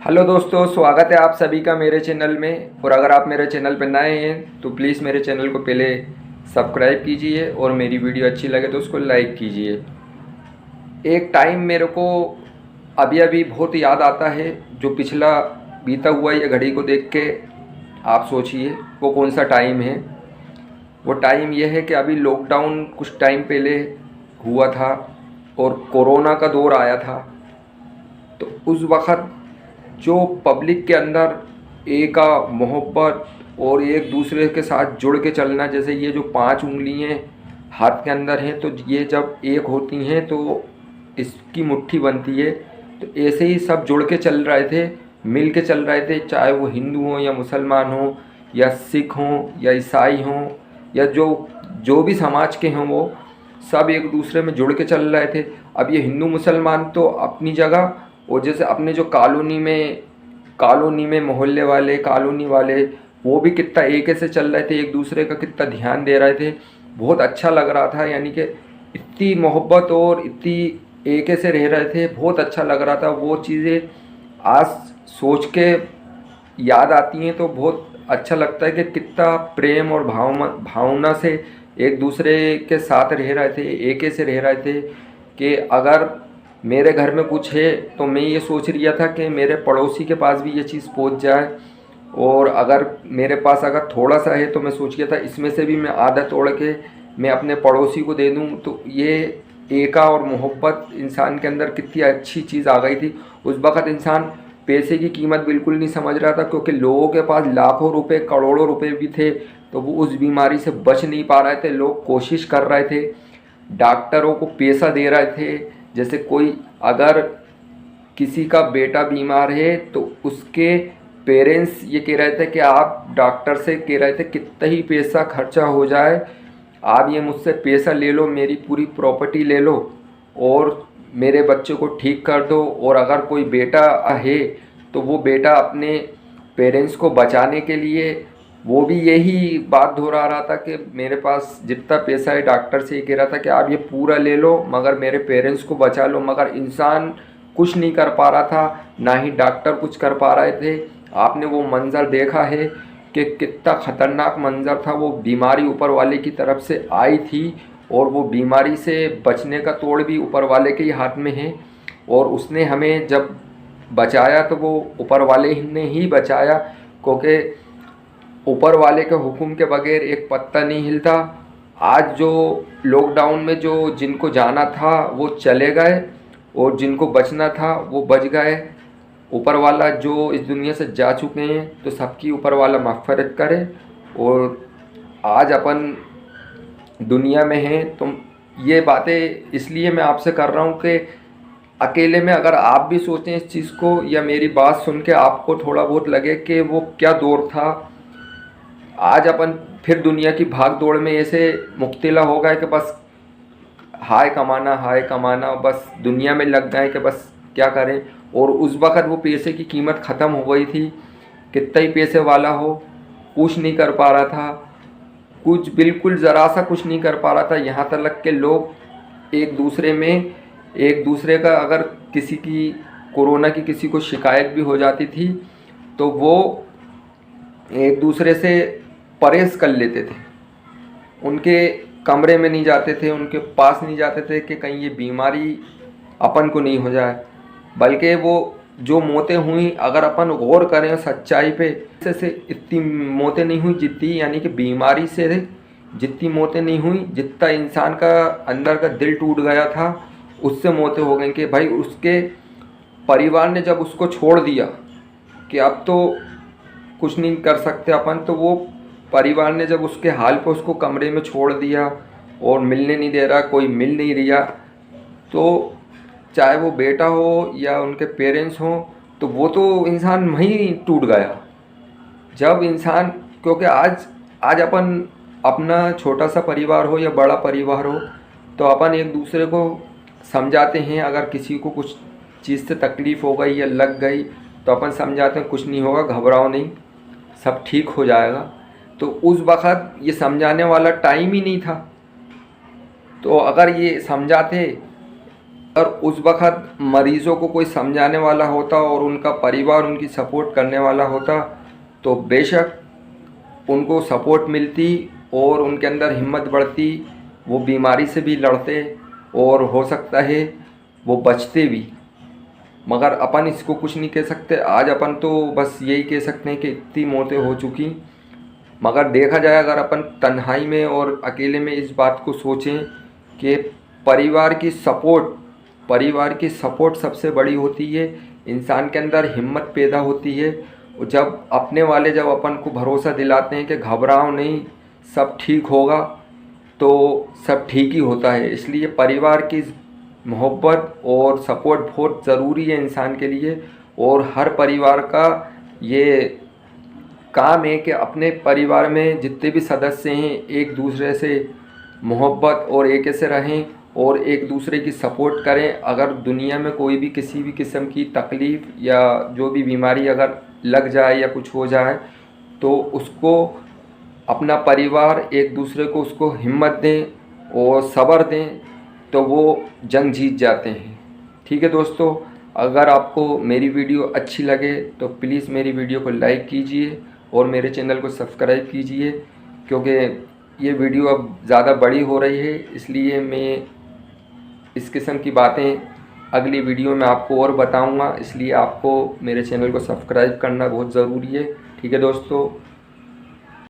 Hello दोस्तों, स्वागत है आप सभी का मेरे चैनल में। और अगर आप मेरे चैनल पर नए हैं तो प्लीज़ मेरे चैनल को पहले सब्सक्राइब कीजिए और मेरी वीडियो अच्छी लगे तो उसको लाइक कीजिए। एक टाइम मेरे को अभी अभी बहुत याद आता है, जो पिछला बीता हुआ ये घड़ी को देख के आप सोचिए वो कौन सा टाइम है। वो टाइम ये है कि अभी लॉकडाउन कुछ टाइम पहले हुआ था और कोरोना का दौर आया था। तो उस वक़्त जो पब्लिक के अंदर एक मोहब्बत और एक दूसरे के साथ जुड़ के चलना, जैसे ये जो 5 उंगलियां हाथ के अंदर हैं, तो ये जब एक होती हैं तो इसकी मुट्ठी बनती है। तो ऐसे ही सब जुड़ के चल रहे थे, मिल के चल रहे थे, चाहे वो हिंदू हों या मुसलमान हों या सिख हों या ईसाई हों या जो जो भी समाज के हों, वो सब एक दूसरे में जुड़ के चल रहे थे। अब ये हिंदू मुसलमान तो अपनी जगह, और जैसे अपने जो कॉलोनी में मोहल्ले वाले, कॉलोनी वाले, वो भी कितना एक से चल रहे थे, एक दूसरे का कितना ध्यान दे रहे थे। बहुत अच्छा लग रहा था, यानी कि इतनी मोहब्बत और इतनी एक से रह रहे थे, बहुत अच्छा लग रहा था। वो चीज़ें आज सोच के याद आती हैं तो बहुत अच्छा लगता है कि कितना प्रेम और भावना से एक दूसरे के साथ रह रहे थे, एक से रह रहे थे। कि अगर मेरे घर में कुछ है तो मैं ये सोच रिया था कि मेरे पड़ोसी के पास भी ये चीज़ पहुंच जाए, और अगर मेरे पास अगर थोड़ा सा है तो मैं सोच रिया था इसमें से भी मैं आधा तोड़ के मैं अपने पड़ोसी को दे दूं। तो ये एका और मोहब्बत इंसान के अंदर कितनी अच्छी चीज़ आ गई थी। उस वक़्त इंसान पैसे की कीमत बिल्कुल नहीं समझ रहा था, क्योंकि लोगों के पास लाखों रुपए, करोड़ों रुपए भी थे, तो वो उस बीमारी से बच नहीं पा रहे थे। लोग कोशिश कर रहे थे, डॉक्टरों को पैसा दे रहे थे। जैसे कोई अगर किसी का बेटा बीमार है तो उसके पेरेंट्स ये कह रहे थे कि आप डॉक्टर से कह रहे थे कितना ही पैसा खर्चा हो जाए, आप ये मुझसे पैसा ले लो, मेरी पूरी प्रॉपर्टी ले लो और मेरे बच्चे को ठीक कर दो। और अगर कोई बेटा है तो वो बेटा अपने पेरेंट्स को बचाने के लिए वो भी यही बात दोहरा रहा था कि मेरे पास जितना पैसा है, डॉक्टर से ये कह रहा था कि आप ये पूरा ले लो मगर मेरे पेरेंट्स को बचा लो। मगर इंसान कुछ नहीं कर पा रहा था, ना ही डॉक्टर कुछ कर पा रहे थे। आपने वो मंज़र देखा है कि कितना ख़तरनाक मंज़र था। वो बीमारी ऊपर वाले की तरफ से आई थी और वो बीमारी से बचने का तोड़ भी ऊपर वाले के ही हाथ में है। और उसने हमें जब बचाया तो वो ऊपर वाले ने ही बचाया, क्योंकि ऊपर वाले के हुक्म के बगैर एक पत्ता नहीं हिलता। आज जो लॉकडाउन में जो जिनको जाना था वो चले गए और जिनको बचना था वो बच गए। ऊपर वाला जो इस दुनिया से जा चुके हैं तो सबकी ऊपर वाला मग़फ़िरत करे। और आज अपन दुनिया में हैं तो ये बातें इसलिए मैं आपसे कर रहा हूँ कि अकेले में अगर आप भी सोचें इस चीज़ को, या मेरी बात सुन के आपको थोड़ा बहुत लगे कि वो क्या दौर था। आज अपन फिर दुनिया की भाग दौड़ में ऐसे मुब्तला हो गए कि बस हाय कमाना, बस दुनिया में लग गए कि बस क्या करें। और उस वक़्त वो पैसे की कीमत ख़त्म हो गई थी। कितना ही पैसे वाला हो, कुछ नहीं कर पा रहा था, कुछ बिल्कुल ज़रा सा कुछ नहीं कर पा रहा था। यहाँ तक के लोग एक दूसरे का अगर किसी की कोरोना की किसी को शिकायत भी हो जाती थी तो वो एक दूसरे से परहेज़ कर लेते थे, उनके कमरे में नहीं जाते थे, उनके पास नहीं जाते थे कि कहीं ये बीमारी अपन को नहीं हो जाए। बल्कि वो जो मौतें हुई, अगर अपन गौर करें सच्चाई पे, से इतनी मौतें नहीं हुई जितनी, यानी कि बीमारी से जितनी मौतें नहीं हुई, जितना इंसान का अंदर का दिल टूट गया था उससे मौतें हो गई। कि भाई उसके परिवार ने जब उसको छोड़ दिया कि अब तो कुछ नहीं कर सकते अपन, तो वो परिवार ने जब उसके हाल पे उसको कमरे में छोड़ दिया और मिलने नहीं दे रहा, कोई मिल नहीं रहा, तो चाहे वो बेटा हो या उनके पेरेंट्स हों, तो वो तो इंसान वहीं टूट गया। जब इंसान, क्योंकि आज अपन अपना छोटा सा परिवार हो या बड़ा परिवार हो तो अपन एक दूसरे को समझाते हैं। अगर किसी को कुछ चीज़ से तकलीफ़ हो गई या लग गई तो अपन समझाते हैं कुछ नहीं होगा, घबराओ नहीं, सब ठीक हो जाएगा। तो उस वक़्त ये समझाने वाला टाइम ही नहीं था। तो अगर ये समझाते और उस वक़्त मरीज़ों को कोई समझाने वाला होता और उनका परिवार उनकी सपोर्ट करने वाला होता तो बेशक उनको सपोर्ट मिलती और उनके अंदर हिम्मत बढ़ती, वो बीमारी से भी लड़ते और हो सकता है वो बचते भी। मगर अपन इसको कुछ नहीं कह सकते। आज अपन तो बस यही कह सकते हैं कि इतनी मौतें हो चुकी। मगर देखा जाए अगर अपन तन्हाई में और अकेले में इस बात को सोचें कि परिवार की सपोर्ट सबसे बड़ी होती है। इंसान के अंदर हिम्मत पैदा होती है और जब अपने वाले जब अपन को भरोसा दिलाते हैं कि घबराओ नहीं, सब ठीक होगा, तो सब ठीक ही होता है। इसलिए परिवार की मोहब्बत और सपोर्ट बहुत ज़रूरी है इंसान के लिए। और हर परिवार का ये काम है कि अपने परिवार में जितने भी सदस्य हैं एक दूसरे से मोहब्बत और एक से रहें और एक दूसरे की सपोर्ट करें। अगर दुनिया में कोई भी किसी भी किस्म की तकलीफ़ या जो भी बीमारी अगर लग जाए या कुछ हो जाए तो उसको अपना परिवार एक दूसरे को उसको हिम्मत दें और सब्र दें तो वो जंग जीत जाते हैं। ठीक है दोस्तों, अगर आपको मेरी वीडियो अच्छी लगे तो प्लीज़ मेरी वीडियो को लाइक कीजिए और मेरे चैनल को सब्सक्राइब कीजिए, क्योंकि ये वीडियो अब ज़्यादा बड़ी हो रही है। इसलिए मैं इस किस्म की बातें अगली वीडियो में आपको और बताऊंगा। इसलिए आपको मेरे चैनल को सब्सक्राइब करना बहुत ज़रूरी है। ठीक है दोस्तों।